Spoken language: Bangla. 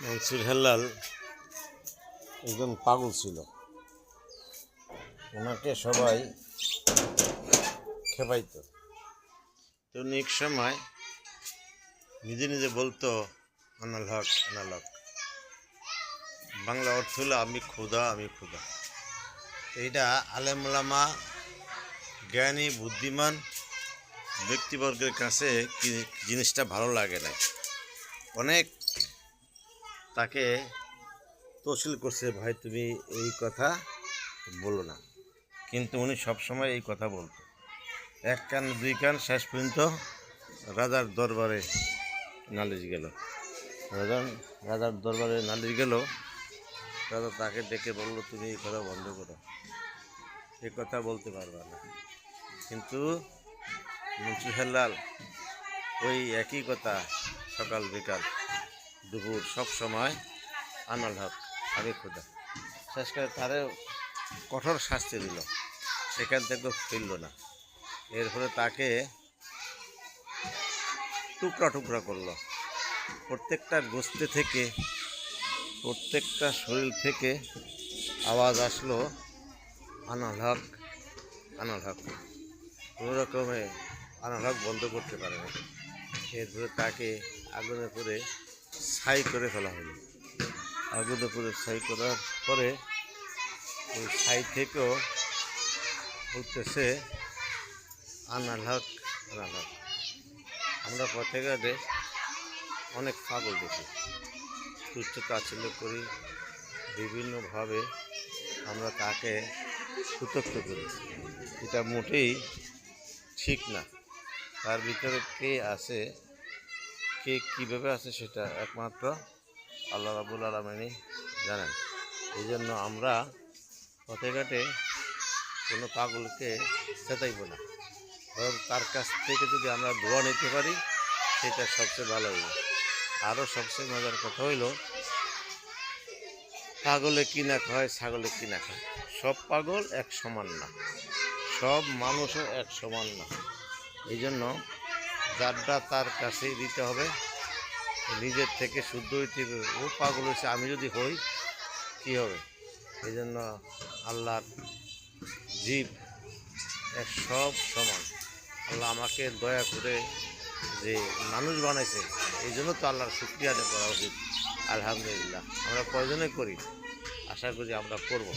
মনসুর হেলাল একজন পাগল ছিল। ওনাকে সবাই খেপাইত। তো এক সময় নিজে নিজে বলতো আনাল হক আনাল হক। বাংলা অর্থ হলো আমি খোদা আমি খোদা। এইটা আলেম ওলামা জ্ঞানী বুদ্ধিমান ব্যক্তিবর্গের কাছে জিনিসটা ভালো লাগে না। অনেক তাকে তহসিল করছে, ভাই তুমি এই কথা বলো না, কিন্তু উনি সবসময় এই কথা বলতো। এক কান দুই কান, শেষ পর্যন্ত রাজার দরবারে নালিশ গেল। রাজার দরবারে নালিশ গেল। রাজা তাকে ডেকে বলল, তুমি এই কথা বন্ধ করো, এই কথা বলতে পারবা না। কিন্তু মনসুর হেলাল ওই একই কথা সকাল বিকাল দুপুর সব সময় আনাল হক আমি খোদা। শেষকালে তারে কঠোর শাস্তি দিল, সেখান থেকে ফিরল না। এর ফলে তাকে টুকরা টুকরা করলো। প্রত্যেকটা গোষ্ঠী থেকে, প্রত্যেকটা শরীর থেকে আওয়াজ আসলো আনাল হক আনাল হক। কোনো রকমে আনাল হক বন্ধ করতে পারে না। এরপরে তাকে আগুনে পুড়ে ছাই করে ফেলা হলো। আগুনে পুড়ে ছাই করার পরে ওই ছাই থেকেও বলতেছে আনাল হক আনাল হক। আমরা পথে ঘাটে অনেক পাগল দেখি, তুচ্ছ তাচ্ছিল্য করি, বিভিন্নভাবে আমরা তাকে উত্ত্যক্ত করি। এটা মোটেই ঠিক না। তার ভিতরে কে আছে, কে কীভাবে আছে, সেটা একমাত্র আল্লাহ রাব্বুল আলামিনই জানেন। এই জন্য আমরা পথে ঘাটে কোনো পাগলকে চেতাইব না, বরং তার কাছ থেকে যদি আমরা দোয়া নিতে পারি সেটা সবচেয়ে ভালো হইব। আরও সবচেয়ে মজার কথা হইল, পাগলে কি না খায়, ছাগলে কি না খায়, সব পাগল এক সমান না, সব মানুষও এক সমান না। এই জন্য যারটা তার কাছেই দিতে হবে, নিজের থেকে শুদ্ধ হইতে হবে। ও পাগল হয়েছে, আমি যদি হই কী হবে? এই জন্য আল্লাহর জীব এক সব সমান। আল্লাহ আমাকে দয়া করে যে মানুষ বানাইছে, এই জন্য তো আল্লাহর শুকরিয়া আদায় করা উচিত। আলহামদুলিল্লাহ। আমরা কয়জনে করি, আশা করি আমরা করব।